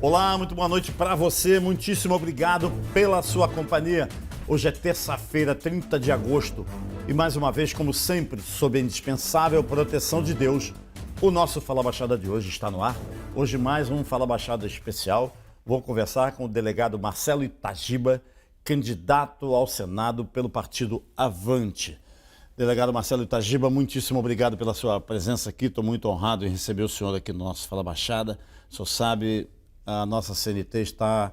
Olá, muito boa noite para você, muitíssimo obrigado pela sua companhia. Hoje é terça-feira, 30 de agosto e mais uma vez, como sempre, sob a indispensável proteção de Deus, o nosso Fala Baixada de hoje está no ar. Hoje mais um Fala Baixada especial. Vou conversar com o delegado Marcelo Itagiba, candidato ao Senado pelo partido Avante. Delegado Marcelo Itagiba, muitíssimo obrigado pela sua presença aqui. Estou muito honrado em receber o senhor aqui no nosso Fala Baixada. O senhor sabe, a nossa CNT está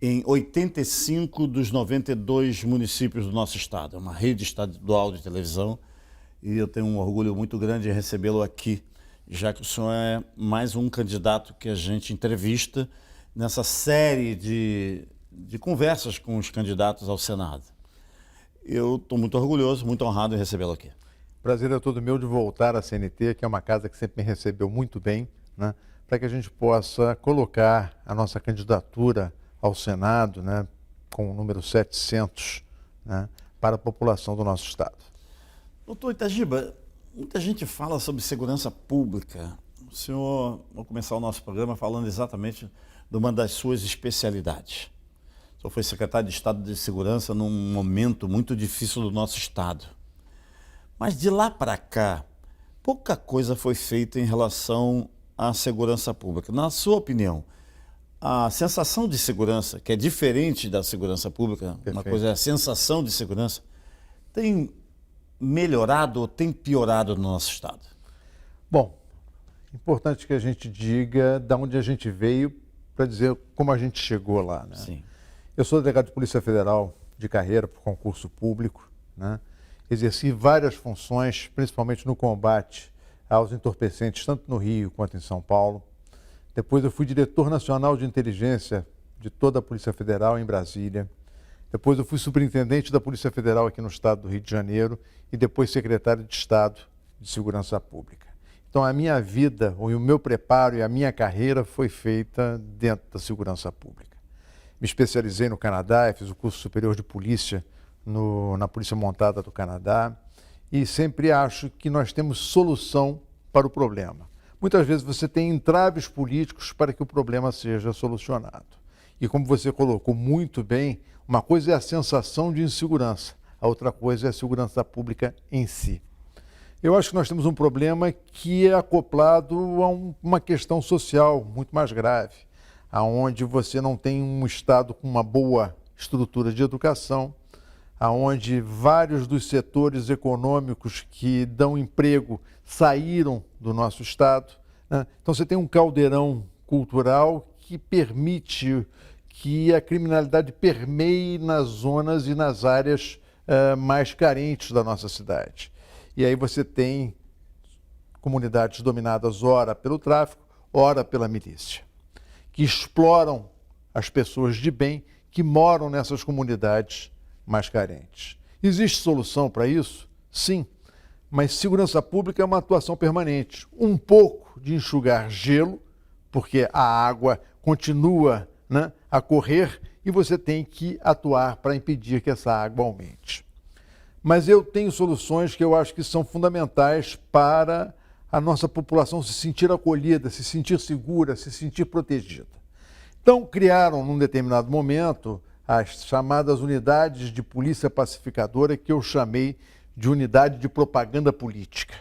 em 85 dos 92 municípios do nosso estado. É uma rede estadual de televisão e eu tenho um orgulho muito grande em recebê-lo aqui, já que o senhor é mais um candidato que a gente entrevista nessa série de conversas com os candidatos ao Senado. Eu estou muito orgulhoso, muito honrado em recebê-lo aqui. Prazer é todo meu de voltar à CNT, que é uma casa que sempre me recebeu muito bem, né, para que a gente possa colocar a nossa candidatura ao Senado, né, com o número 700, né, para a população do nosso estado. Doutor Itagiba, muita gente fala sobre segurança pública. O senhor, vou começar o nosso programa falando exatamente de uma das suas especialidades. O senhor foi secretário de Estado de Segurança num momento muito difícil do nosso estado. Mas de lá para cá, pouca coisa foi feita em relação à segurança pública. Na sua opinião, a sensação de segurança, que é diferente da segurança pública, Perfeito. Uma coisa é a sensação de segurança, tem melhorado ou tem piorado no nosso estado? Bom, importante que a gente diga de onde a gente veio para dizer como a gente chegou lá, né? Sim. Eu sou delegado de Polícia Federal de carreira por concurso público, né? Exerci várias funções, principalmente no combate aos entorpecentes, tanto no Rio quanto em São Paulo. Depois eu fui diretor nacional de inteligência de toda a Polícia Federal em Brasília. Depois eu fui superintendente da Polícia Federal aqui no estado do Rio de Janeiro e depois secretário de Estado de Segurança Pública. Então a minha vida, o meu preparo e a minha carreira foi feita dentro da segurança pública. Me especializei no Canadá, fiz o curso superior de polícia na Polícia Montada do Canadá e sempre acho que nós temos solução para o problema. Muitas vezes você tem entraves políticos para que o problema seja solucionado. E como você colocou muito bem, uma coisa é a sensação de insegurança, a outra coisa é a segurança pública em si. Eu acho que nós temos um problema que é acoplado a uma questão social muito mais grave, aonde você não tem um Estado com uma boa estrutura de educação, aonde vários dos setores econômicos que dão emprego saíram do nosso Estado, né? Então você tem um caldeirão cultural que permite que a criminalidade permeie nas zonas e nas áreas mais carentes da nossa cidade. E aí você tem comunidades dominadas ora pelo tráfico, ora pela milícia, que exploram as pessoas de bem que moram nessas comunidades mais carentes. Existe solução para isso? Sim, mas segurança pública é uma atuação permanente. Um pouco de enxugar gelo, porque a água continua, né, a correr e você tem que atuar para impedir que essa água aumente. Mas eu tenho soluções que eu acho que são fundamentais para a nossa população se sentir acolhida, se sentir segura, se sentir protegida. Então, criaram, num determinado momento, as chamadas unidades de polícia pacificadora, que eu chamei de unidade de propaganda política,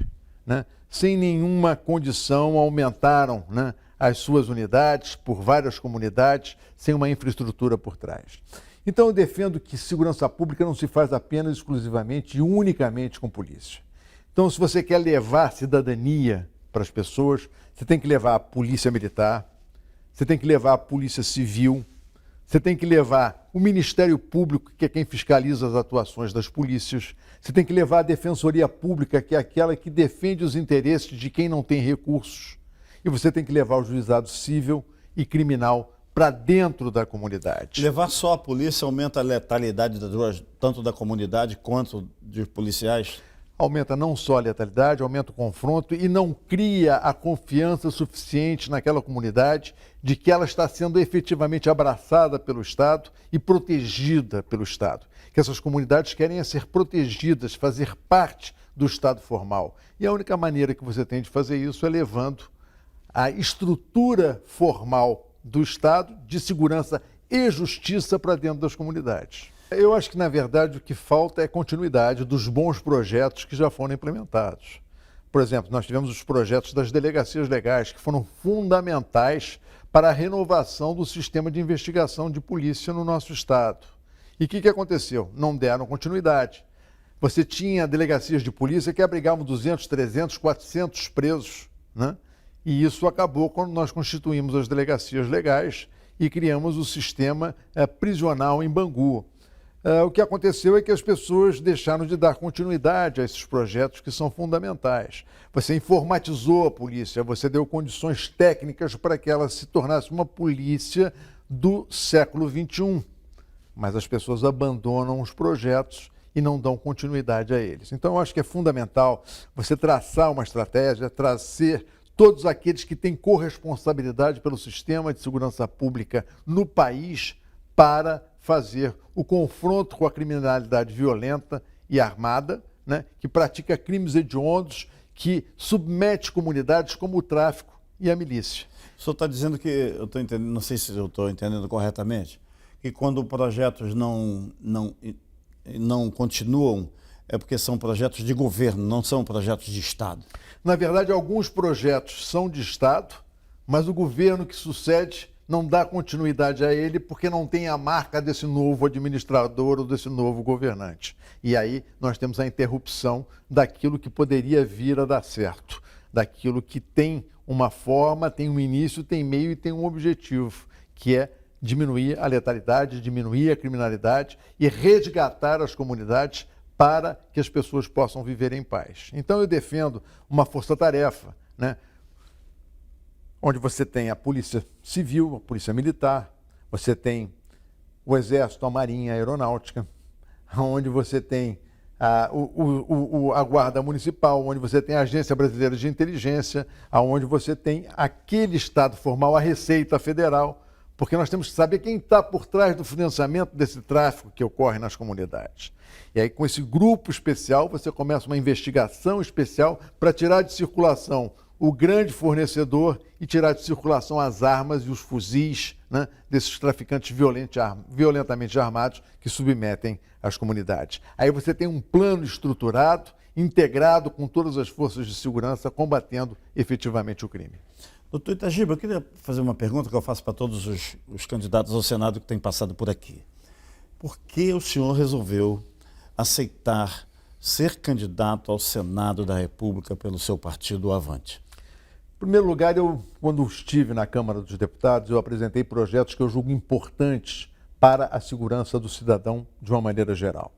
né? Sem nenhuma condição, aumentaram, né, as suas unidades por várias comunidades, sem uma infraestrutura por trás. Então, eu defendo que segurança pública não se faz apenas, exclusivamente e unicamente com polícia. Então, se você quer levar cidadania para as pessoas, você tem que levar a polícia militar, você tem que levar a polícia civil, você tem que levar o Ministério Público, que é quem fiscaliza as atuações das polícias, você tem que levar a Defensoria Pública, que é aquela que defende os interesses de quem não tem recursos, e você tem que levar o juizado civil e criminal para dentro da comunidade. Levar só a polícia aumenta a letalidade tanto da comunidade quanto dos policiais? Aumenta não só a letalidade, aumenta o confronto e não cria a confiança suficiente naquela comunidade de que ela está sendo efetivamente abraçada pelo Estado e protegida pelo Estado. Que essas comunidades querem ser protegidas, fazer parte do Estado formal. E a única maneira que você tem de fazer isso é levando a estrutura formal do Estado de segurança e justiça para dentro das comunidades. Eu acho que, na verdade, o que falta é continuidade dos bons projetos que já foram implementados. Por exemplo, nós tivemos os projetos das delegacias legais, que foram fundamentais para a renovação do sistema de investigação de polícia no nosso Estado. E o que aconteceu? Não deram continuidade. Você tinha delegacias de polícia que abrigavam 200, 300, 400 presos, né? E isso acabou quando nós constituímos as delegacias legais e criamos o sistema prisional em Bangu. O que aconteceu é que as pessoas deixaram de dar continuidade a esses projetos que são fundamentais. Você informatizou a polícia, você deu condições técnicas para que ela se tornasse uma polícia do século XXI. Mas as pessoas abandonam os projetos e não dão continuidade a eles. Então, eu acho que é fundamental você traçar uma estratégia, trazer todos aqueles que têm corresponsabilidade pelo sistema de segurança pública no país para fazer o confronto com a criminalidade violenta e armada, né, que pratica crimes hediondos, que submete comunidades como o tráfico e a milícia. O senhor está dizendo que, eu estou entendendo, não sei se eu estou entendendo corretamente, que quando projetos não continuam, é porque são projetos de governo, não são projetos de Estado. Na verdade, alguns projetos são de Estado, mas o governo que sucede não dá continuidade a ele porque não tem a marca desse novo administrador ou desse novo governante. E aí nós temos a interrupção daquilo que poderia vir a dar certo, daquilo que tem uma forma, tem um início, tem meio e tem um objetivo, que é diminuir a letalidade, diminuir a criminalidade e resgatar as comunidades para que as pessoas possam viver em paz. Então eu defendo uma força-tarefa, né? Onde você tem a polícia civil, a polícia militar, você tem o exército, a marinha, a aeronáutica, onde você tem a guarda municipal, onde você tem a agência brasileira de inteligência, onde você tem aquele estado formal, a Receita Federal, porque nós temos que saber quem está por trás do financiamento desse tráfico que ocorre nas comunidades. E aí, com esse grupo especial, você começa uma investigação especial para tirar de circulação o grande fornecedor e tirar de circulação as armas e os fuzis, né, desses traficantes violentamente armados que submetem as comunidades. Aí você tem um plano estruturado, integrado com todas as forças de segurança, combatendo efetivamente o crime. Doutor Itagiba, eu queria fazer uma pergunta que eu faço para todos os candidatos ao Senado que têm passado por aqui. Por que o senhor resolveu aceitar ser candidato ao Senado da República pelo seu partido, o Avante? Em primeiro lugar, quando estive na Câmara dos Deputados, eu apresentei projetos que eu julgo importantes para a segurança do cidadão de uma maneira geral.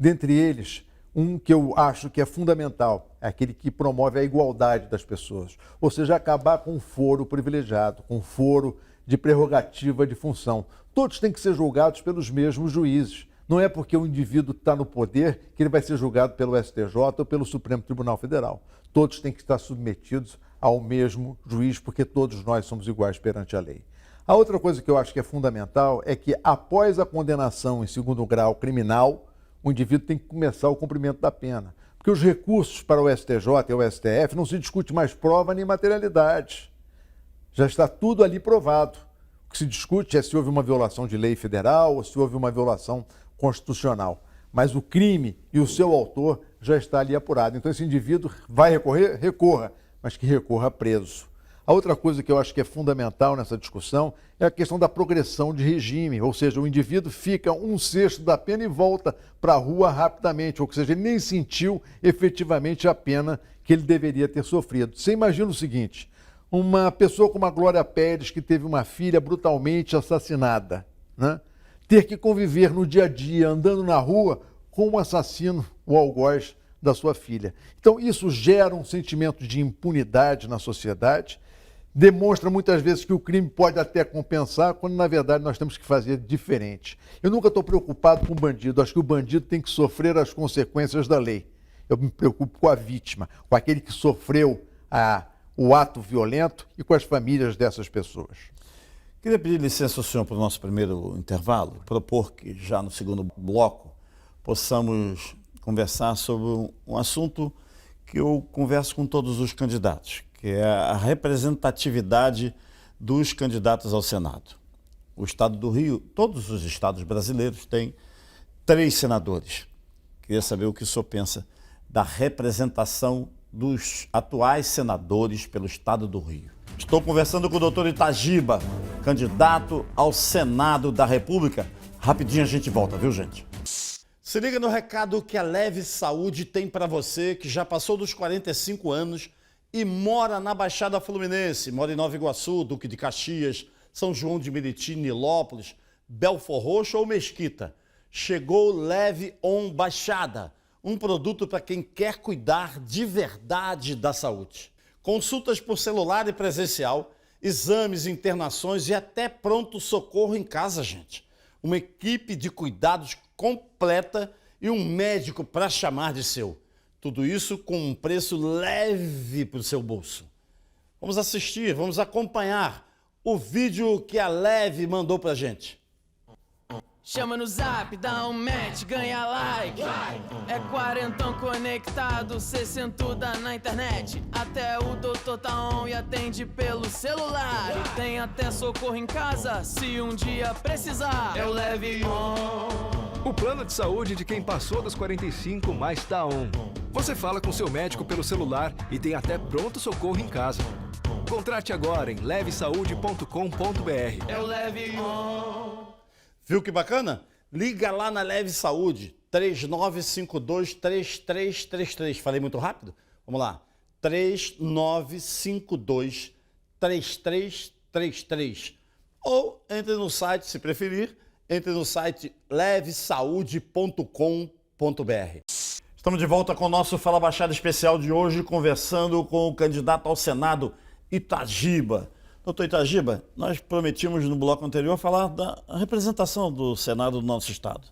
Dentre eles, um que eu acho que é fundamental, é aquele que promove a igualdade das pessoas, ou seja, acabar com o foro privilegiado, com o foro de prerrogativa de função. Todos têm que ser julgados pelos mesmos juízes. Não é porque o indivíduo está no poder que ele vai ser julgado pelo STJ ou pelo Supremo Tribunal Federal. Todos têm que estar submetidos ao mesmo juiz, porque todos nós somos iguais perante a lei. A outra coisa que eu acho que é fundamental é que, após a condenação em segundo grau criminal, o indivíduo tem que começar o cumprimento da pena. Porque os recursos para o STJ e o STF não se discute mais prova nem materialidade. Já está tudo ali provado. O que se discute é se houve uma violação de lei federal ou se houve uma violação constitucional. Mas o crime e o seu autor já está ali apurado. Então esse indivíduo vai recorrer? Recorra, mas que recorra preso. A outra coisa que eu acho que é fundamental nessa discussão é a questão da progressão de regime, ou seja, o indivíduo fica 1/6 da pena e volta para a rua rapidamente, ou seja, ele nem sentiu efetivamente a pena que ele deveria ter sofrido. Você imagina o seguinte, uma pessoa como a Glória Pérez, que teve uma filha brutalmente assassinada, né? Ter que conviver no dia a dia, andando na rua, com um assassino, o algoz da sua filha. Então, isso gera um sentimento de impunidade na sociedade, demonstra muitas vezes que o crime pode até compensar, quando na verdade nós temos que fazer diferente. Eu nunca estou preocupado com o bandido, acho que o bandido tem que sofrer as consequências da lei. Eu me preocupo com a vítima, com aquele que sofreu o ato violento e com as famílias dessas pessoas. Queria pedir licença ao senhor para o nosso primeiro intervalo, propor que já no segundo bloco possamos conversar sobre um assunto que eu converso com todos os candidatos, que é a representatividade dos candidatos ao Senado. O estado do Rio, todos os estados brasileiros têm 3 senadores. Queria saber o que o senhor pensa da representação dos atuais senadores pelo estado do Rio. Estou conversando com o doutor Itagiba, candidato ao Senado da República. Rapidinho a gente volta, viu, gente? Se liga no recado que a Leve Saúde tem para você que já passou dos 45 anos e mora na Baixada Fluminense, mora em Nova Iguaçu, Duque de Caxias, São João de Meriti, Nilópolis, Belfor Roxo ou Mesquita. Chegou Leve On Baixada, um produto para quem quer cuidar de verdade da saúde. Consultas por celular e presencial, exames, internações e até pronto-socorro em casa, gente. Uma equipe de cuidados completa e um médico para chamar de seu. Tudo isso com um preço leve para o seu bolso. Vamos assistir, vamos acompanhar o vídeo que a Leve mandou para a gente. Chama no zap, dá um match, ganha like. É quarentão conectado, cê sentuda na internet. Até o doutor tá on e atende pelo celular. E tem até socorro em casa, se um dia precisar. É o Leve On. O plano de saúde de quem passou dos 45 mais tá on. Você fala com seu médico pelo celular e tem até pronto-socorro em casa. Contrate agora em levesaude.com.br. É o Leve On. Viu que bacana? Liga lá na Leve Saúde, 3952-3333. Falei muito rápido? Vamos lá. 3952-3333. Ou entre no site, se preferir, entre no site levesaude.com.br. Estamos de volta com o nosso Fala Baixada especial de hoje, conversando com o candidato ao Senado, Itagiba. Doutor Itagiba, nós prometimos no bloco anterior falar da representação do Senado do nosso estado.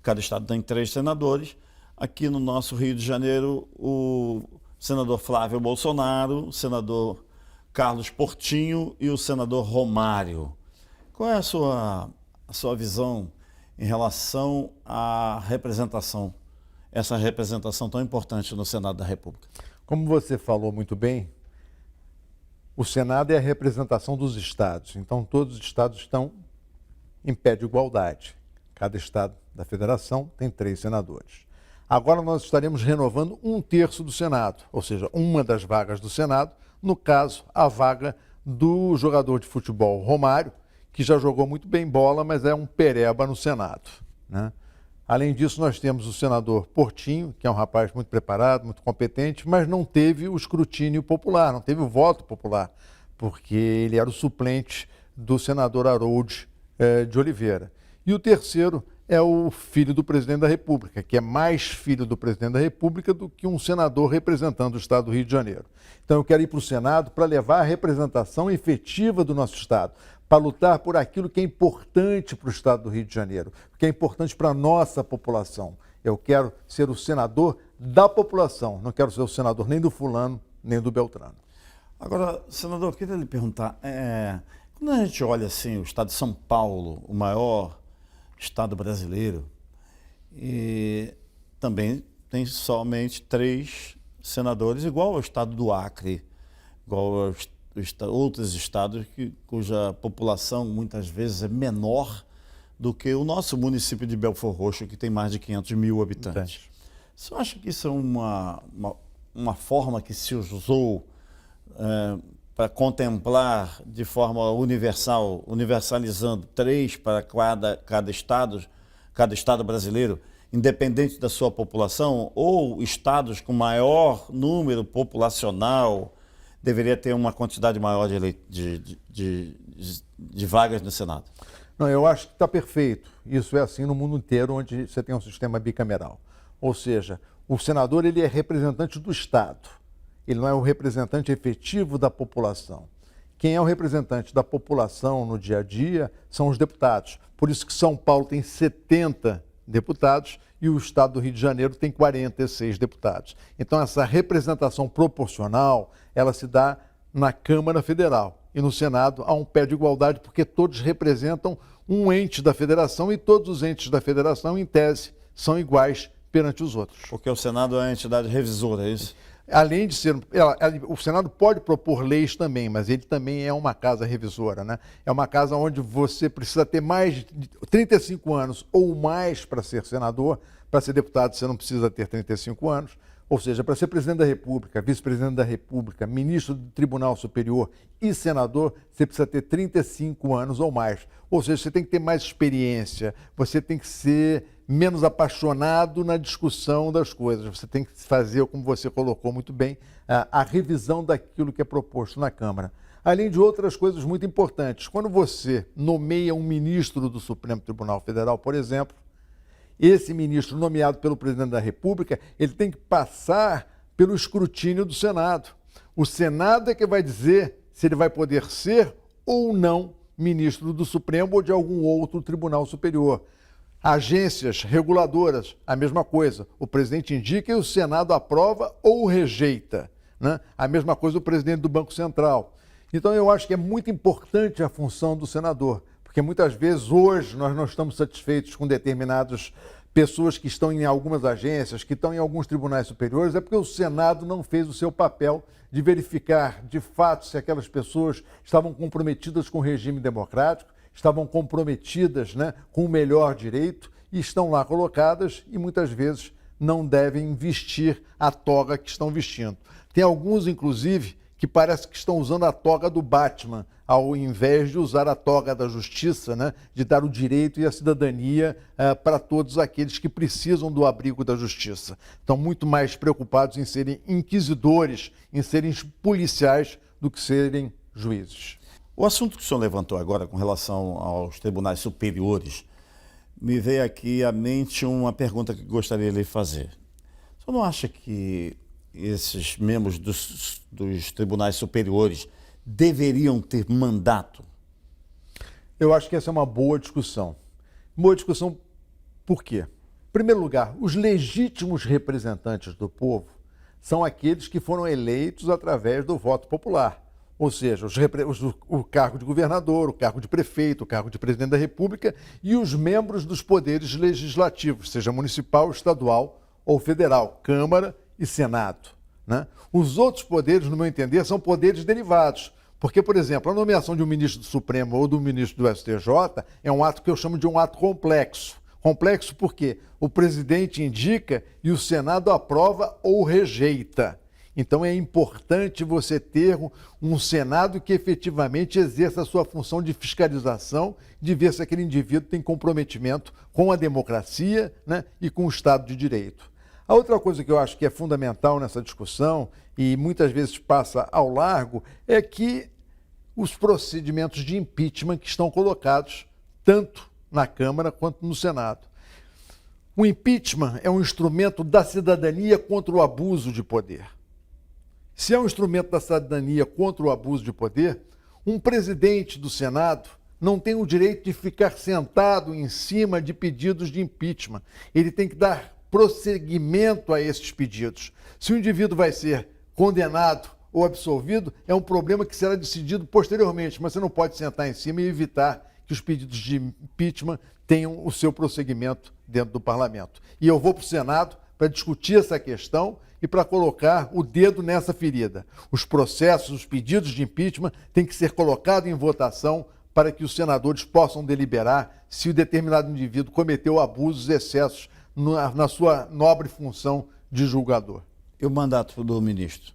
Cada estado tem 3 senadores. Aqui no nosso Rio de Janeiro, o senador Flávio Bolsonaro, o senador Carlos Portinho e o senador Romário. Qual é a sua visão em relação à representação, essa representação tão importante no Senado da República? Como você falou muito bem, o Senado é a representação dos estados, então todos os estados estão em pé de igualdade. Cada estado da federação tem 3 senadores. Agora nós estaremos renovando 1/3 do Senado, ou seja, uma das vagas do Senado, no caso, a vaga do jogador de futebol Romário, que já jogou muito bem bola, mas é um pereba no Senado, né? Além disso, nós temos o senador Portinho, que é um rapaz muito preparado, muito competente, mas não teve o escrutínio popular, não teve o voto popular, porque ele era o suplente do senador Harold de Oliveira. E o terceiro é o filho do presidente da República, que é mais filho do presidente da República do que um senador representando o estado do Rio de Janeiro. Então eu quero ir para o Senado para levar a representação efetiva do nosso estado, para lutar por aquilo que é importante para o estado do Rio de Janeiro, que é importante para a nossa população. Eu quero ser o senador da população, não quero ser o senador nem do fulano, nem do beltrano. Agora, senador, eu queria lhe perguntar, quando a gente olha assim o estado de São Paulo, o maior estado brasileiro, e também tem somente 3 senadores, igual ao estado do Acre, igual aos outros estados cuja população muitas vezes é menor do que o nosso município de Belfor Roxo, que tem mais de 500 mil habitantes. Você acha que isso é uma forma que se usou para contemplar de forma universal, universalizando 3 para cada estado brasileiro, independente da sua população, ou estados com maior número populacional deveria ter uma quantidade maior de vagas no Senado? Não, eu acho que está perfeito. Isso é assim no mundo inteiro, onde você tem um sistema bicameral. Ou seja, o senador ele é representante do Estado. Ele não é o representante efetivo da população. Quem é o representante da população no dia a dia são os deputados. Por isso que São Paulo tem 70 deputados e o estado do Rio de Janeiro tem 46 deputados. Então essa representação proporcional, ela se dá na Câmara Federal e no Senado há um pé de igualdade porque todos representam um ente da federação e todos os entes da federação, em tese, são iguais perante os outros. Porque o Senado é a entidade revisora, é isso? além de ser... o Senado pode propor leis também, mas ele também é uma casa revisora, né? É uma casa onde você precisa ter mais de 35 anos ou mais para ser senador. Para ser deputado, você não precisa ter 35 anos. Ou seja, para ser presidente da República, vice-presidente da República, ministro do Tribunal Superior e senador, você precisa ter 35 anos ou mais. Ou seja, você tem que ter mais experiência, você tem que ser menos apaixonado na discussão das coisas. Você tem que fazer, como você colocou muito bem, a revisão daquilo que é proposto na Câmara. Além de outras coisas muito importantes. Quando você nomeia um ministro do Supremo Tribunal Federal, por exemplo, esse ministro nomeado pelo presidente da República, ele tem que passar pelo escrutínio do Senado. O Senado é que vai dizer se ele vai poder ser ou não ministro do Supremo ou de algum outro tribunal superior. Agências reguladoras, a mesma coisa. O presidente indica e o Senado aprova ou rejeita, né? A mesma coisa o presidente do Banco Central. Então eu acho que é muito importante a função do senador. Porque muitas vezes hoje nós não estamos satisfeitos com determinadas pessoas que estão em algumas agências, que estão em alguns tribunais superiores, é porque o Senado não fez o seu papel de verificar de fato se aquelas pessoas estavam comprometidas com o regime democrático, estavam comprometidas, né, com o melhor direito e estão lá colocadas e muitas vezes não devem vestir a toga que estão vestindo. Tem alguns, inclusive, que parece que estão usando a toga do Batman, ao invés de usar a toga da justiça, né, de dar o direito e a cidadania para todos aqueles que precisam do abrigo da justiça. Estão muito mais preocupados em serem inquisidores, em serem policiais, do que serem juízes. O assunto que o senhor levantou agora com relação aos tribunais superiores, me veio aqui à mente uma pergunta que gostaria de lhe fazer. O senhor não acha que esses membros dos tribunais superiores deveriam ter mandato? Eu acho que essa é uma boa discussão. Boa discussão por quê? Em primeiro lugar, os legítimos representantes do povo são aqueles que foram eleitos através do voto popular. Ou seja, o cargo de governador, o cargo de prefeito, o cargo de presidente da República e os membros dos poderes legislativos, seja municipal, estadual ou federal, Câmara e Senado, né? Os outros poderes, no meu entender, são poderes derivados. Porque, por exemplo, a nomeação de um ministro do Supremo ou do ministro do STJ é um ato que eu chamo de um ato complexo. Complexo porque o presidente indica e o Senado aprova ou rejeita. Então é importante você ter um Senado que efetivamente exerça a sua função de fiscalização, de ver se aquele indivíduo tem comprometimento com a democracia, né, e com o Estado de Direito. A outra coisa que eu acho que é fundamental nessa discussão, e muitas vezes passa ao largo, é que os procedimentos de impeachment que estão colocados tanto na Câmara quanto no Senado. O impeachment é um instrumento da cidadania contra o abuso de poder. Se é um instrumento da cidadania contra o abuso de poder, um presidente do Senado não tem o direito de ficar sentado em cima de pedidos de impeachment. Ele tem que dar prosseguimento a esses pedidos. Se o indivíduo vai ser condenado ou absolvido, é um problema que será decidido posteriormente, mas você não pode sentar em cima e evitar que os pedidos de impeachment tenham o seu prosseguimento dentro do parlamento. E eu vou para o Senado para discutir essa questão e para colocar o dedo nessa ferida. Os processos, os pedidos de impeachment têm que ser colocados em votação para que os senadores possam deliberar se o determinado indivíduo cometeu abusos, excessos na sua nobre função de julgador. E o mandato do ministro?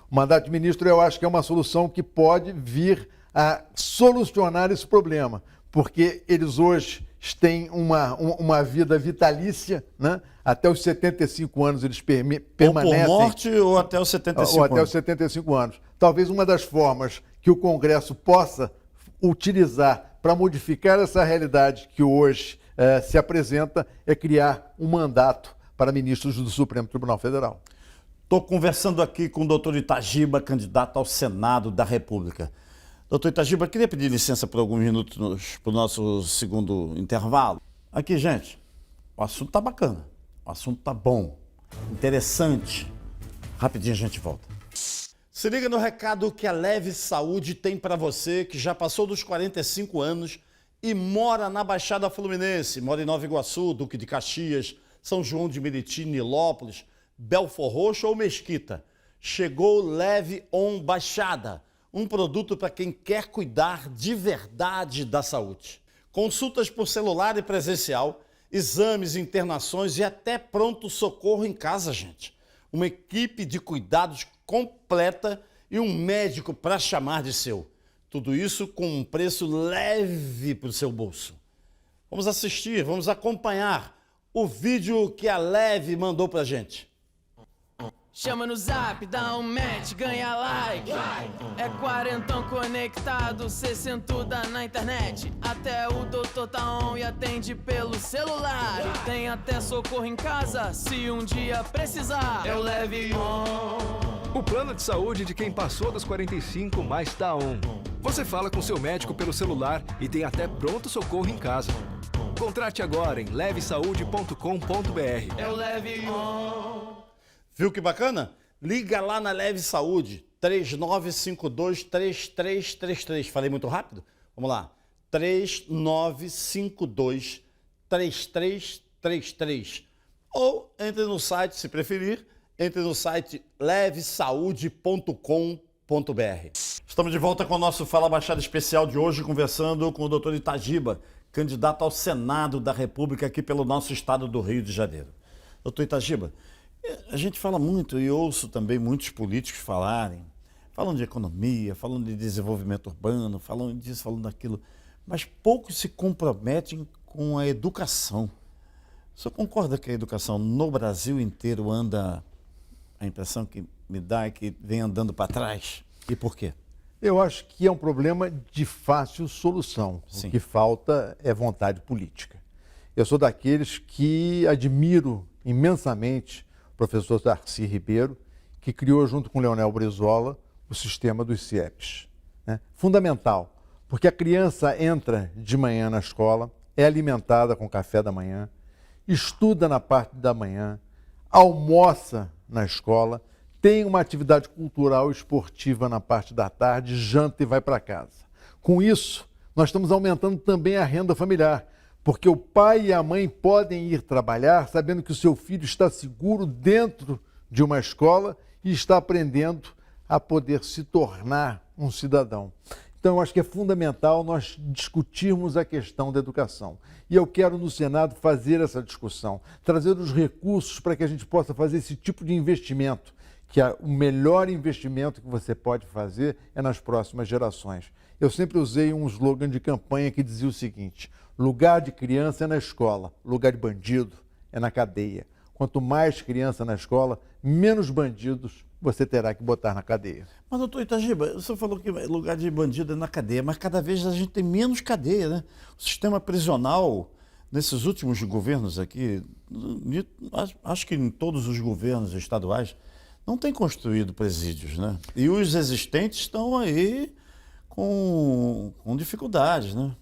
O mandato de ministro eu acho que é uma solução que pode vir a solucionar esse problema, porque eles hoje têm uma vida vitalícia, né? Até os 75 anos eles permanecem... Ou por morte ou até os 75 ou até os 75 anos. Talvez uma das formas que o Congresso possa utilizar para modificar essa realidade que hoje se apresenta é criar um mandato para ministros do Supremo Tribunal Federal. Estou conversando aqui com o doutor Itagiba, candidato ao Senado da República. Doutor Itagiba, queria pedir licença por alguns minutos para o nosso segundo intervalo. Aqui, gente, o assunto está bacana, o assunto está bom, interessante. Rapidinho a gente volta. Se liga no recado que a Leve Saúde tem para você que já passou dos 45 anos e mora na Baixada Fluminense, mora em Nova Iguaçu, Duque de Caxias, São João de Meriti, Nilópolis, Belfor Roxo ou Mesquita. Chegou o Leve On Baixada, um produto para quem quer cuidar de verdade da saúde. Consultas por celular e presencial, exames, internações e até pronto-socorro em casa, gente. Uma equipe de cuidados completa e um médico para chamar de seu. Tudo isso com um preço leve para o seu bolso. Vamos assistir, vamos acompanhar o vídeo que a Leve mandou pra gente. Chama no zap, dá um match, ganha like. É quarentão conectado, cê sentuda na internet. Até o doutor tá on e atende pelo celular. E tem até socorro em casa, se um dia precisar. É o Leve On. O plano de saúde de quem passou dos 45 mais tá on. Você fala com seu médico pelo celular e tem até pronto-socorro em casa. Contrate agora em levesaude.com.br. É o Leve On. Viu que bacana? Liga lá na Leve Saúde, 3952-3333. Falei muito rápido? Vamos lá. 3952-3333. Ou entre no site, se preferir, entre no site levesaude.com.br. Estamos de volta com o nosso Fala Baixada especial de hoje, conversando com o Dr. Itagiba, candidato ao Senado da República aqui pelo nosso estado do Rio de Janeiro. Doutor Itagiba, a gente fala muito e ouço também muitos políticos falarem, falam de economia, falam de desenvolvimento urbano, falam disso, falam daquilo, mas poucos se comprometem com a educação. O senhor concorda que a educação no Brasil inteiro anda, a impressão que me dá é que vem andando para trás? E por quê? Eu acho que é um problema de fácil solução. Sim. O que falta é vontade política. Eu sou daqueles que admiro imensamente o professor Darcy Ribeiro, que criou junto com Leonel Brizola o sistema dos CIEPs. Né? Fundamental, porque a criança entra de manhã na escola, é alimentada com café da manhã, estuda na parte da manhã, almoça na escola, tem uma atividade cultural e esportiva na parte da tarde, janta e vai para casa. Com isso, nós estamos aumentando também a renda familiar, porque o pai e a mãe podem ir trabalhar sabendo que o seu filho está seguro dentro de uma escola e está aprendendo a poder se tornar um cidadão. Então, eu acho que é fundamental nós discutirmos a questão da educação. E eu quero, no Senado, fazer essa discussão, trazer os recursos para que a gente possa fazer esse tipo de investimento, que o melhor investimento que você pode fazer é nas próximas gerações. Eu sempre usei um slogan de campanha que dizia o seguinte: lugar de criança é na escola, lugar de bandido é na cadeia. Quanto mais criança na escola, menos bandidos você terá que botar na cadeia. Mas, doutor Itagiba, o senhor falou que lugar de bandido é na cadeia, mas cada vez a gente tem menos cadeia, né? O sistema prisional, nesses últimos governos aqui, acho que em todos os governos estaduais, não tem construído presídios, né? E os existentes estão aí com dificuldades, né?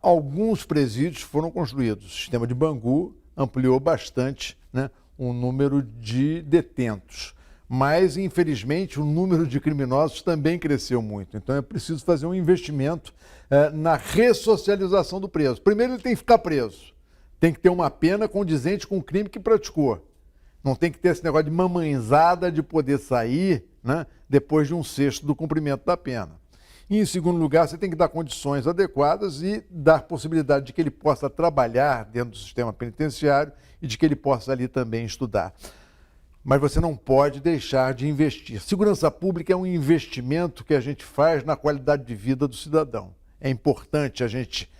Alguns presídios foram construídos. O sistema de Bangu ampliou bastante, né, o número de detentos. Mas, infelizmente, o número de criminosos também cresceu muito. Então, é preciso fazer um investimento na ressocialização do preso. Primeiro, ele tem que ficar preso. Tem que ter uma pena condizente com o crime que praticou. Não tem que ter esse negócio de mamãezada de poder sair, né, depois de um sexto do cumprimento da pena. E, em segundo lugar, você tem que dar condições adequadas e dar possibilidade de que ele possa trabalhar dentro do sistema penitenciário e de que ele possa ali também estudar. Mas você não pode deixar de investir. Segurança pública é um investimento que a gente faz na qualidade de vida do cidadão. É importante a gente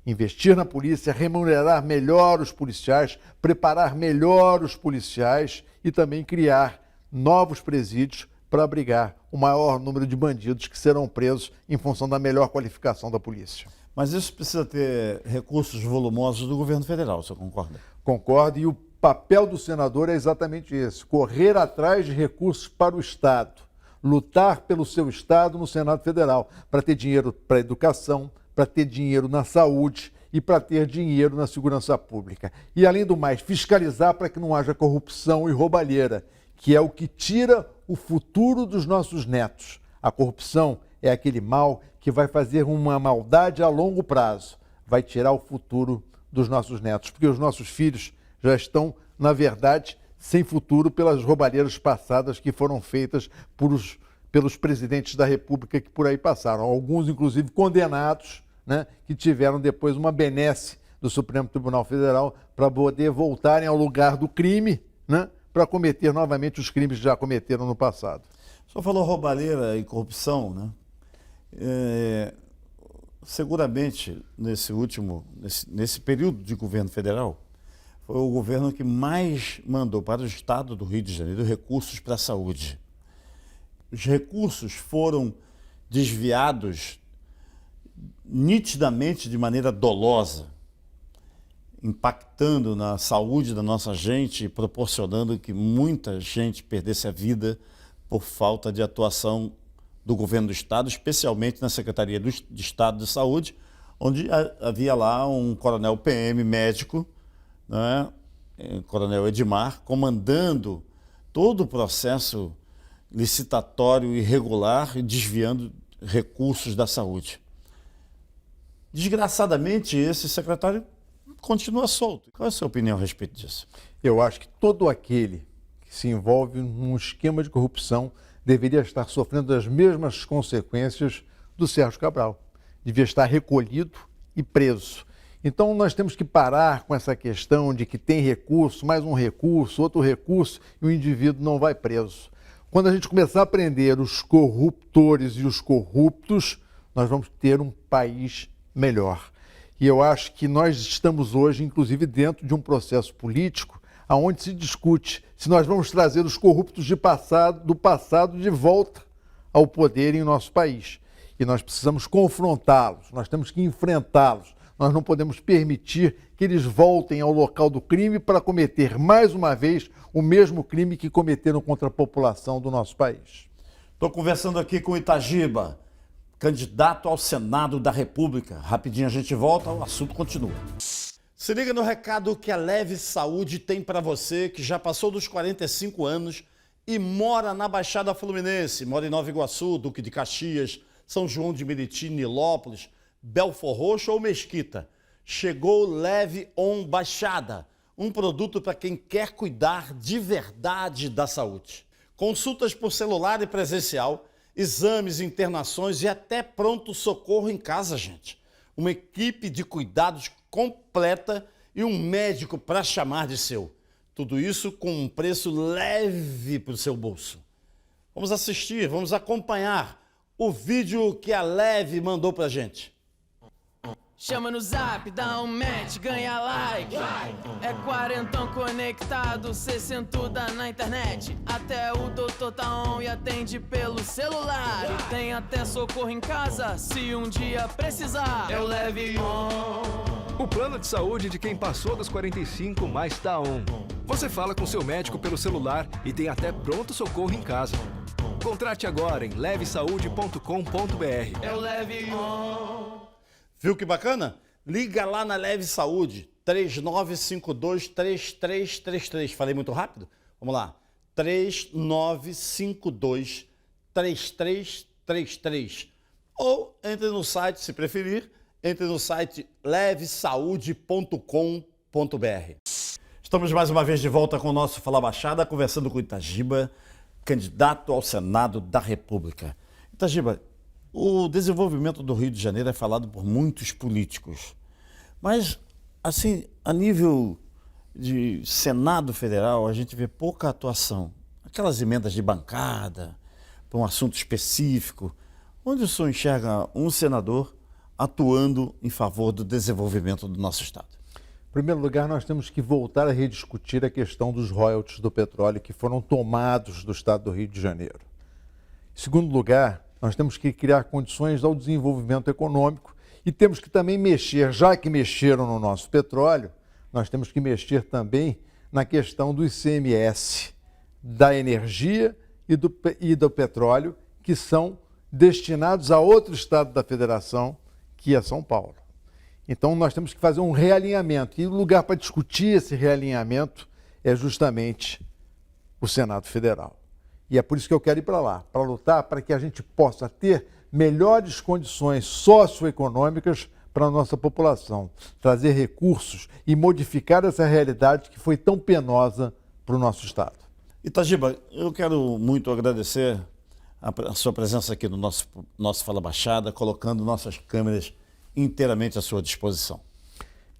investir na polícia, remunerar melhor os policiais, preparar melhor os policiais e também criar novos presídios para abrigar o maior número de bandidos que serão presos em função da melhor qualificação da polícia. Mas isso precisa ter recursos volumosos do governo federal, o senhor concorda? Concordo, e o papel do senador é exatamente esse: correr atrás de recursos para o Estado, lutar pelo seu Estado no Senado Federal, para ter dinheiro para a educação, para ter dinheiro na saúde e para ter dinheiro na segurança pública. E, além do mais, fiscalizar para que não haja corrupção e roubalheira, que é o que tira o futuro dos nossos netos. A corrupção é aquele mal que vai fazer uma maldade a longo prazo, vai tirar o futuro dos nossos netos, porque os nossos filhos já estão, na verdade, sem futuro pelas roubalheiras passadas que foram feitas pelos presidentes da República que por aí passaram. Alguns, inclusive, condenados, né, que tiveram depois uma benesse do Supremo Tribunal Federal para poder voltarem ao lugar do crime, né, para cometer novamente os crimes que já cometeram no passado. O senhor falou roubalheira e corrupção, né? Seguramente, nesse período de governo federal, foi o governo que mais mandou para o estado do Rio de Janeiro recursos para a saúde. Os recursos foram desviados nitidamente de maneira dolosa, impactando na saúde da nossa gente e proporcionando que muita gente perdesse a vida por falta de atuação do governo do estado, especialmente na Secretaria de Estado de Saúde, onde havia lá um coronel PM médico, né, Coronel Edmar, comandando todo o processo licitatório irregular e desviando recursos da saúde. Desgraçadamente, esse secretário continua solto. Qual é a sua opinião a respeito disso? Eu acho que todo aquele que se envolve num esquema de corrupção deveria estar sofrendo as mesmas consequências do Sérgio Cabral. Devia estar recolhido e preso. Então nós temos que parar com essa questão de que tem recurso, mais um recurso, outro recurso e o indivíduo não vai preso. Quando a gente começar a prender os corruptores e os corruptos, nós vamos ter um país melhor. E eu acho que nós estamos hoje, inclusive, dentro de um processo político onde se discute se nós vamos trazer os corruptos do passado de volta ao poder em nosso país. E nós precisamos confrontá-los, nós temos que enfrentá-los. Nós não podemos permitir que eles voltem ao local do crime para cometer mais uma vez o mesmo crime que cometeram contra a população do nosso país. Estou conversando aqui com o Itagiba, candidato ao Senado da República. Rapidinho a gente volta, o assunto continua. Se liga no recado que a Leve Saúde tem para você que já passou dos 45 anos e mora na Baixada Fluminense, mora em Nova Iguaçu, Duque de Caxias, São João de Meriti, Nilópolis, Belfor Roxo ou Mesquita. Chegou Leve On Baixada, um produto para quem quer cuidar de verdade da saúde. Consultas por celular e presencial, exames, internações e até pronto-socorro em casa, gente. Uma equipe de cuidados completa e um médico para chamar de seu. Tudo isso com um preço leve para o seu bolso. Vamos assistir, vamos acompanhar o vídeo que a Leve mandou para a gente. Chama no zap, dá um match, ganha like. É quarentão conectado, cê sentuda na internet. Até o doutor tá on e atende pelo celular. E tem até socorro em casa, se um dia precisar. Eu leve on. O plano de saúde de quem passou dos 45 mais tá on. Você fala com seu médico pelo celular e tem até pronto socorro em casa. Contrate agora em levesaude.com.br. Eu leve on. Viu que bacana? Liga lá na Leve Saúde, 3952-3333. Falei muito rápido? Vamos lá. 3952-3333. Ou entre no site, se preferir, entre no site levesaude.com.br. Estamos mais uma vez de volta com o nosso Fala Baixada, conversando com o Itagiba, candidato ao Senado da República. Itagiba, o desenvolvimento do Rio de Janeiro é falado por muitos políticos, mas, assim, a nível de Senado Federal, a gente vê pouca atuação. Aquelas emendas de bancada, para um assunto específico, onde o senhor enxerga um senador atuando em favor do desenvolvimento do nosso Estado? Em primeiro lugar, nós temos que voltar a rediscutir a questão dos royalties do petróleo que foram tomados do Estado do Rio de Janeiro. Em segundo lugar, nós temos que criar condições ao desenvolvimento econômico e temos que também mexer, já que mexeram no nosso petróleo, nós temos que mexer também na questão do ICMS, da energia e do petróleo, que são destinados a outro estado da federação, que é São Paulo. Então nós temos que fazer um realinhamento e o lugar para discutir esse realinhamento é justamente o Senado Federal. E é por isso que eu quero ir para lá, para lutar para que a gente possa ter melhores condições socioeconômicas para a nossa população, trazer recursos e modificar essa realidade que foi tão penosa para o nosso Estado. Itagiba, eu quero muito agradecer a sua presença aqui no nosso Fala Baixada, colocando nossas câmeras inteiramente à sua disposição.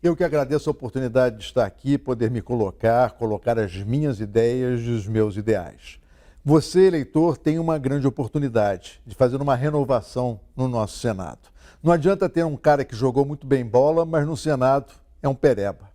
Eu que agradeço a oportunidade de estar aqui, poder me colocar as minhas ideias e os meus ideais. Você, eleitor, tem uma grande oportunidade de fazer uma renovação no nosso Senado. Não adianta ter um cara que jogou muito bem bola, mas no Senado é um pereba.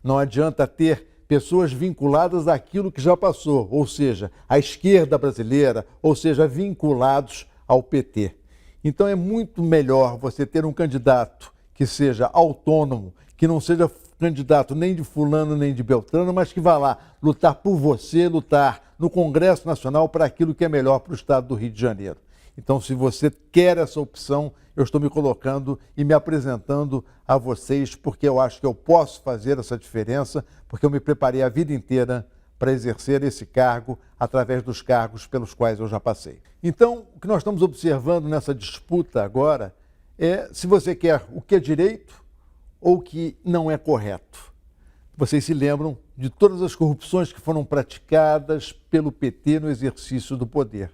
Não adianta ter pessoas vinculadas àquilo que já passou, ou seja, à esquerda brasileira, ou seja, vinculados ao PT. Então é muito melhor você ter um candidato que seja autônomo, que não seja candidato nem de fulano nem de beltrano, mas que vá lá lutar por você, lutar no Congresso Nacional para aquilo que é melhor para o Estado do Rio de Janeiro. Então, se você quer essa opção, eu estou me colocando e me apresentando a vocês, porque eu acho que eu posso fazer essa diferença, porque eu me preparei a vida inteira para exercer esse cargo através dos cargos pelos quais eu já passei. Então, o que nós estamos observando nessa disputa agora é se você quer o que é direito ou o que não é correto. Vocês se lembram de todas as corrupções que foram praticadas pelo PT no exercício do poder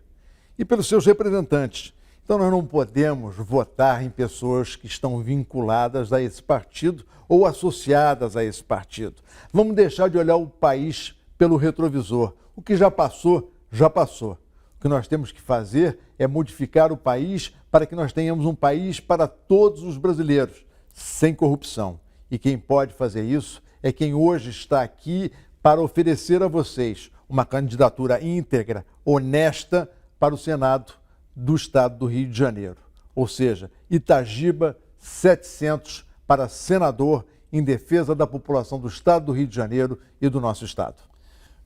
e pelos seus representantes. Então nós não podemos votar em pessoas que estão vinculadas a esse partido ou associadas a esse partido. Vamos deixar de olhar o país pelo retrovisor. O que já passou, já passou. O que nós temos que fazer é modificar o país para que nós tenhamos um país para todos os brasileiros, sem corrupção. E quem pode fazer isso é quem hoje está aqui para oferecer a vocês uma candidatura íntegra, honesta, para o Senado do Estado do Rio de Janeiro. Ou seja, Itagiba 700 para senador em defesa da população do Estado do Rio de Janeiro e do nosso Estado.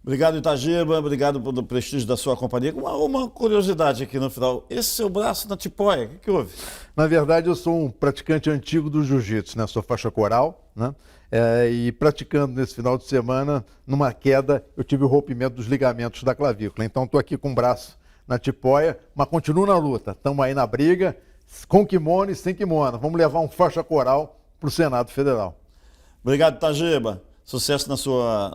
Obrigado, Itagiba, obrigado pelo prestígio da sua companhia. Uma curiosidade aqui no final, esse seu braço na tipóia, o que houve? Na verdade, eu sou um praticante antigo do jiu-jitsu, né? Sou faixa coral, né? E praticando nesse final de semana, numa queda, eu tive o rompimento dos ligamentos da clavícula. Então, estou aqui com o braço na tipóia, mas continuo na luta. Estamos aí na briga, com kimono e sem kimono. Vamos levar um faixa coral para o Senado Federal. Obrigado, Itagiba. Sucesso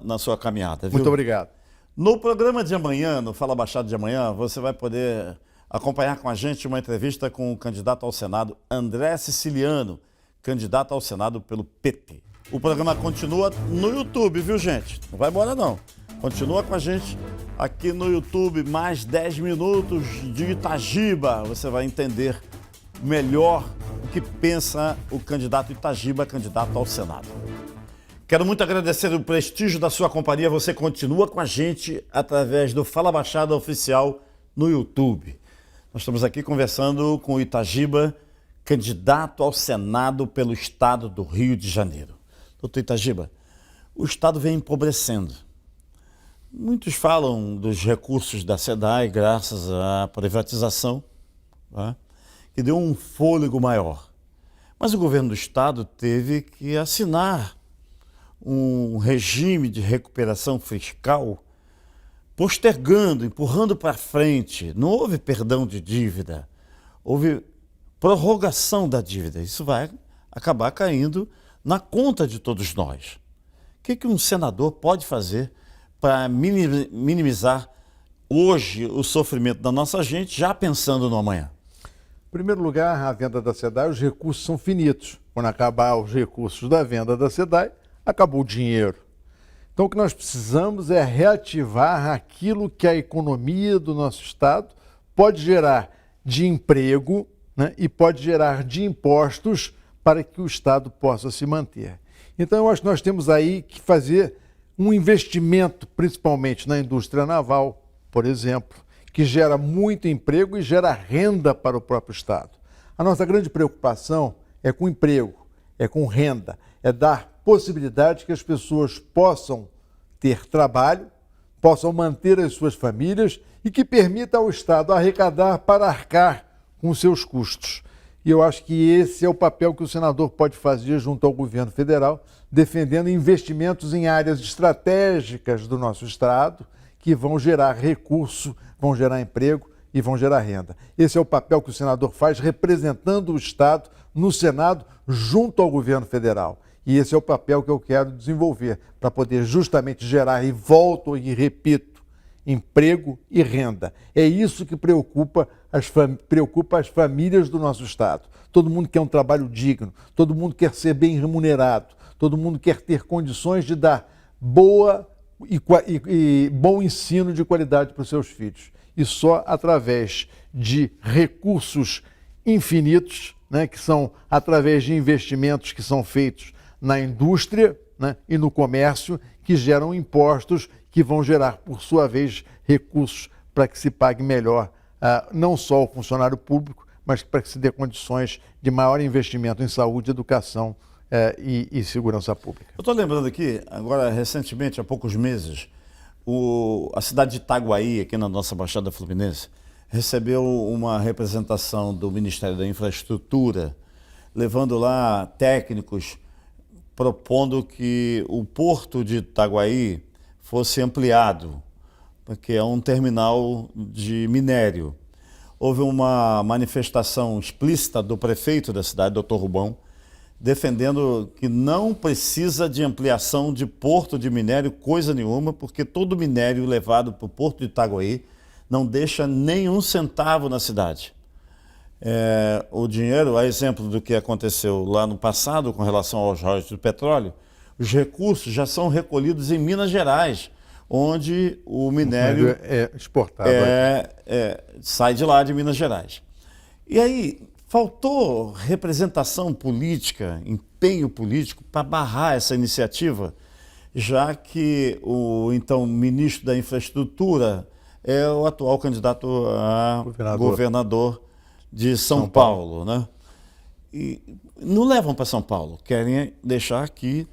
na sua caminhada, viu? Muito obrigado. No programa de amanhã, no Fala Baixada de amanhã, você vai poder acompanhar com a gente uma entrevista com o candidato ao Senado, André Siciliano, candidato ao Senado pelo PT. O programa continua no YouTube, viu, gente? Não vai embora, não. Continua com a gente aqui no YouTube, mais 10 minutos de Itagiba. Você vai entender melhor o que pensa o candidato Itagiba, candidato ao Senado. Quero muito agradecer o prestígio da sua companhia. Você continua com a gente através do Fala Baixada Oficial no YouTube. Nós estamos aqui conversando com o Itagiba, candidato ao Senado pelo Estado do Rio de Janeiro. Doutor Itagiba, o Estado vem empobrecendo. Muitos falam dos recursos da SEDAI graças à privatização, né, que deu um fôlego maior. Mas o governo do Estado teve que assinar um regime de recuperação fiscal postergando, empurrando para frente. Não houve perdão de dívida, houve prorrogação da dívida. Isso vai acabar caindo na conta de todos nós. O que um senador pode fazer para minimizar hoje o sofrimento da nossa gente, já pensando no amanhã? Em primeiro lugar, a venda da SEDAI, os recursos são finitos. Quando acabar os recursos da venda da SEDAI, acabou o dinheiro. Então, o que nós precisamos é reativar aquilo que a economia do nosso Estado pode gerar de emprego, né, e pode gerar de impostos para que o Estado possa se manter. Então, eu acho que nós temos aí que fazer um investimento, principalmente na indústria naval, por exemplo, que gera muito emprego e gera renda para o próprio Estado. A nossa grande preocupação é com emprego, é com renda, é dar possibilidade que as pessoas possam ter trabalho, possam manter as suas famílias e que permita ao Estado arrecadar para arcar com os seus custos. E eu acho que esse é o papel que o senador pode fazer junto ao governo federal, defendendo investimentos em áreas estratégicas do nosso Estado, que vão gerar recurso, vão gerar emprego e vão gerar renda. Esse é o papel que o senador faz, representando o Estado no Senado, junto ao governo federal. E esse é o papel que eu quero desenvolver, para poder justamente gerar, e volto e repito, emprego e renda. É isso que preocupa as famílias do nosso Estado. Todo mundo quer um trabalho digno, todo mundo quer ser bem remunerado, todo mundo quer ter condições de dar bom ensino de qualidade para os seus filhos. E só através de recursos infinitos, né, que são através de investimentos que são feitos na indústria, né, e no comércio, que geram impostos que vão gerar, por sua vez, recursos para que se pague melhor não só o funcionário público, mas para que se dê condições de maior investimento em saúde, educação e segurança pública. Eu estou lembrando aqui, agora recentemente, há poucos meses, a cidade de Itaguaí, aqui na nossa Baixada Fluminense, recebeu uma representação do Ministério da Infraestrutura, levando lá técnicos, propondo que o porto de Itaguaí fosse ampliado, porque é um terminal de minério. Houve uma manifestação explícita do prefeito da cidade, Dr. Rubão, defendendo que não precisa de ampliação de porto de minério, coisa nenhuma, porque todo minério levado para o porto de Itaguaí não deixa nenhum centavo na cidade. O dinheiro, a exemplo do que aconteceu lá no passado com relação aos royalties do petróleo, os recursos já são recolhidos em Minas Gerais, onde o minério é exportado. Sai de lá de Minas Gerais. E aí, faltou representação política, empenho político para barrar essa iniciativa, já que o então ministro da Infraestrutura é o atual candidato a governador de São Paulo, né? E não levam para São Paulo, querem deixar aqui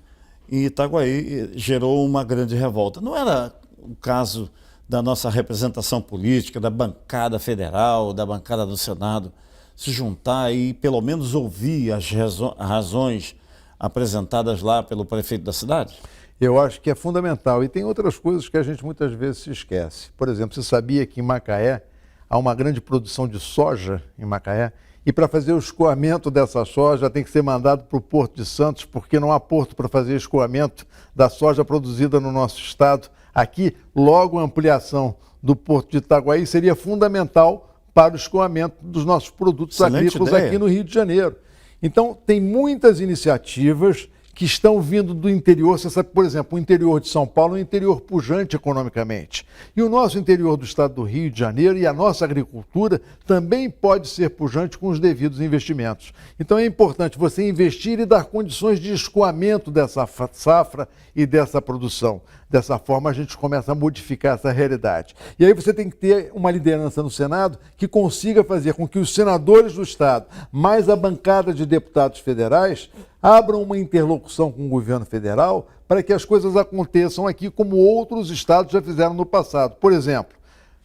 em Itaguaí. Gerou uma grande revolta. Não era o caso da nossa representação política, da bancada federal, da bancada do Senado, se juntar e pelo menos ouvir as razões apresentadas lá pelo prefeito da cidade? Eu acho que é fundamental. E tem outras coisas que a gente muitas vezes se esquece. Por exemplo, você sabia que em Macaé há uma grande produção de soja em Macaé? E para fazer o escoamento dessa soja tem que ser mandado para o Porto de Santos, porque não há porto para fazer escoamento da soja produzida no nosso estado. Aqui, logo a ampliação do Porto de Itaguaí seria fundamental para o escoamento dos nossos produtos agrícolas aqui no Rio de Janeiro. Então, tem muitas iniciativas que estão vindo do interior. Você sabe, por exemplo, o interior de São Paulo é um interior pujante economicamente. E o nosso interior do estado do Rio de Janeiro e a nossa agricultura também pode ser pujante com os devidos investimentos. Então é importante você investir e dar condições de escoamento dessa safra e dessa produção. Dessa forma a gente começa a modificar essa realidade. E aí você tem que ter uma liderança no Senado que consiga fazer com que os senadores do estado, mais a bancada de deputados federais, abram uma interlocução com o governo federal para que as coisas aconteçam aqui como outros estados já fizeram no passado. Por exemplo,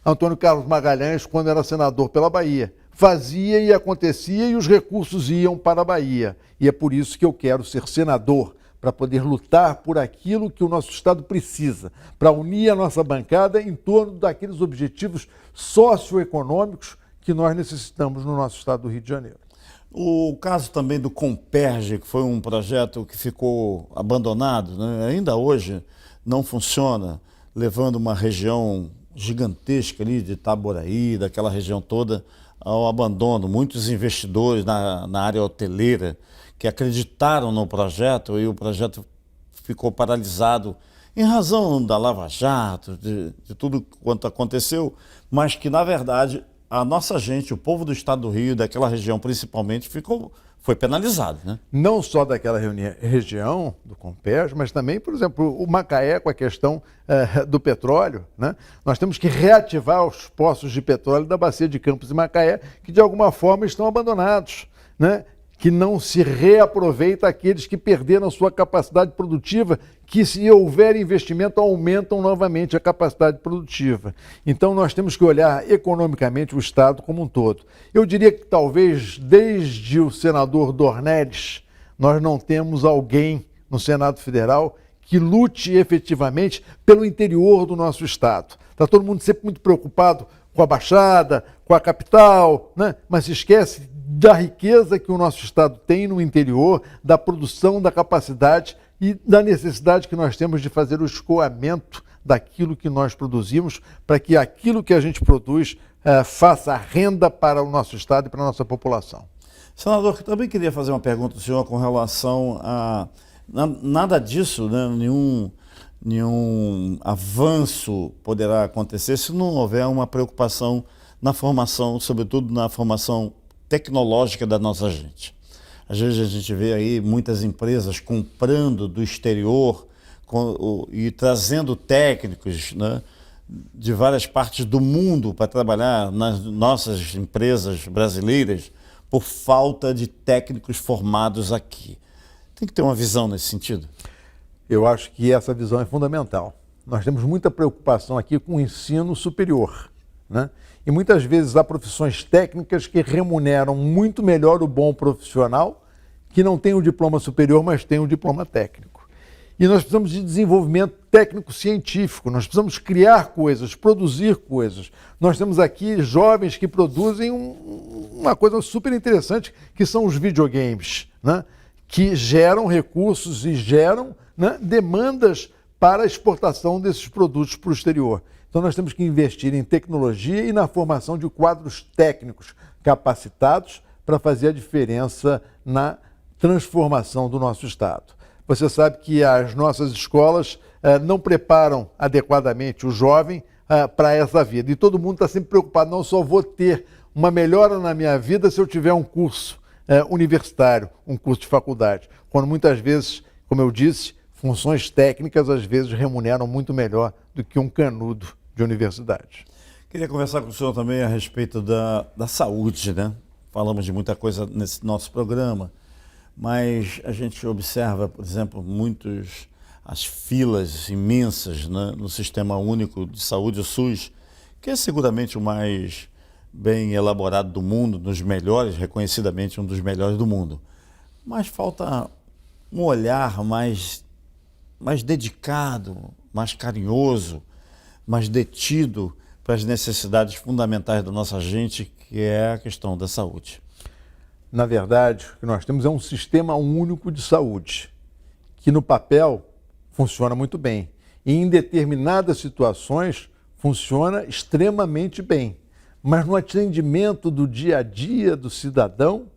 Antônio Carlos Magalhães, quando era senador pela Bahia, fazia e acontecia e os recursos iam para a Bahia. E é por isso que eu quero ser senador, para poder lutar por aquilo que o nosso estado precisa, para unir a nossa bancada em torno daqueles objetivos socioeconômicos que nós necessitamos no nosso estado do Rio de Janeiro. O caso também do Comperge, que foi um projeto que ficou abandonado, né? Ainda hoje não funciona, levando uma região gigantesca ali de Itaboraí, daquela região toda, ao abandono. Muitos investidores na área hoteleira que acreditaram no projeto e o projeto ficou paralisado em razão da Lava Jato, de tudo quanto aconteceu, mas que, na verdade, a nossa gente, o povo do estado do Rio, daquela região principalmente, foi penalizado, né? Não só daquela região do Comperge, mas também, por exemplo, o Macaé com a questão do petróleo, né? Nós temos que reativar os poços de petróleo da Bacia de Campos e Macaé, que de alguma forma estão abandonados, né? Que não se reaproveita aqueles que perderam sua capacidade produtiva, que se houver investimento aumentam novamente a capacidade produtiva. Então nós temos que olhar economicamente o Estado como um todo. Eu diria que talvez desde o senador Dornelles nós não temos alguém no Senado Federal que lute efetivamente pelo interior do nosso Estado. Está todo mundo sempre muito preocupado com a Baixada, com a capital, né? Mas se esquece da riqueza que o nosso Estado tem no interior, da produção, da capacidade e da necessidade que nós temos de fazer o escoamento daquilo que nós produzimos, para que aquilo que a gente produz faça renda para o nosso Estado e para a nossa população. Senador, eu também queria fazer uma pergunta ao senhor com relação a... Nada disso, né? Nenhum avanço poderá acontecer se não houver uma preocupação na formação, sobretudo na formação tecnológica da nossa gente. Às vezes a gente vê aí muitas empresas comprando do exterior e trazendo técnicos, né, de várias partes do mundo para trabalhar nas nossas empresas brasileiras por falta de técnicos formados aqui. Tem que ter uma visão nesse sentido? Eu acho que essa visão é fundamental. Nós temos muita preocupação aqui com o ensino superior, né? E muitas vezes há profissões técnicas que remuneram muito melhor o bom profissional que não tem o diploma superior, mas tem o diploma técnico. E nós precisamos de desenvolvimento técnico-científico, nós precisamos criar coisas, produzir coisas. Nós temos aqui jovens que produzem uma coisa super interessante, que são os videogames, né? Que geram recursos e geram, né, demandas para a exportação desses produtos para o exterior. Então nós temos que investir em tecnologia e na formação de quadros técnicos capacitados para fazer a diferença na transformação do nosso Estado. Você sabe que as nossas escolas não preparam adequadamente o jovem para essa vida. E todo mundo está sempre preocupado, não só vou ter uma melhora na minha vida se eu tiver um curso universitário, um curso de faculdade. Quando muitas vezes, como eu disse, funções técnicas às vezes remuneram muito melhor do que um canudo de universidade. Queria conversar com o senhor também a respeito da saúde, né? Falamos de muita coisa nesse nosso programa, mas a gente observa, por exemplo, as filas imensas, né, no Sistema Único de Saúde, o SUS, que é seguramente o mais bem elaborado do mundo, dos melhores, reconhecidamente um dos melhores do mundo. Mas falta um olhar mais dedicado, mais carinhoso, mais detido para as necessidades fundamentais da nossa gente, que é a questão da saúde. Na verdade, o que nós temos é um sistema único de saúde, que no papel funciona muito bem. E em determinadas situações funciona extremamente bem. Mas no atendimento do dia a dia do cidadão,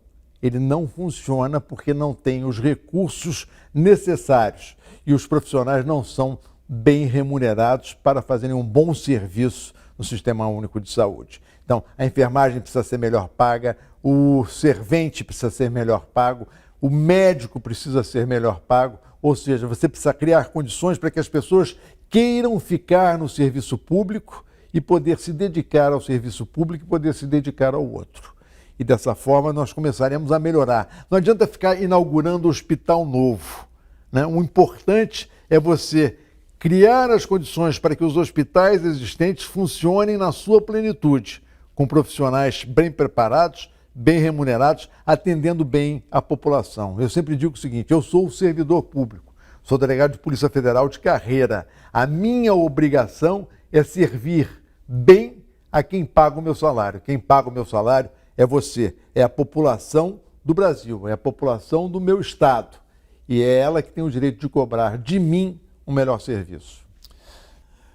ele não funciona porque não tem os recursos necessários. E os profissionais não são bem remunerados para fazerem um bom serviço no Sistema Único de Saúde. Então, a enfermagem precisa ser melhor paga, o servente precisa ser melhor pago, o médico precisa ser melhor pago, ou seja, você precisa criar condições para que as pessoas queiram ficar no serviço público e poder se dedicar ao serviço público e poder se dedicar ao outro. E dessa forma nós começaremos a melhorar. Não adianta ficar inaugurando um hospital novo, né? O importante é você criar as condições para que os hospitais existentes funcionem na sua plenitude, com profissionais bem preparados, bem remunerados, atendendo bem a população. Eu sempre digo o seguinte, eu sou servidor público, sou delegado de Polícia Federal de carreira. A minha obrigação é servir bem a quem paga o meu salário. Quem paga o meu salário é você, é a população do Brasil, é a população do meu Estado. E é ela que tem o direito de cobrar de mim um melhor serviço.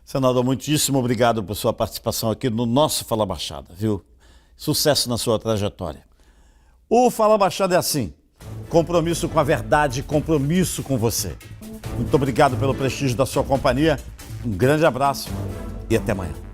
Senador, muitíssimo obrigado por sua participação aqui no nosso Fala Baixada, viu? Sucesso na sua trajetória. O Fala Baixada é assim, compromisso com a verdade, compromisso com você. Muito obrigado pelo prestígio da sua companhia, um grande abraço e até amanhã.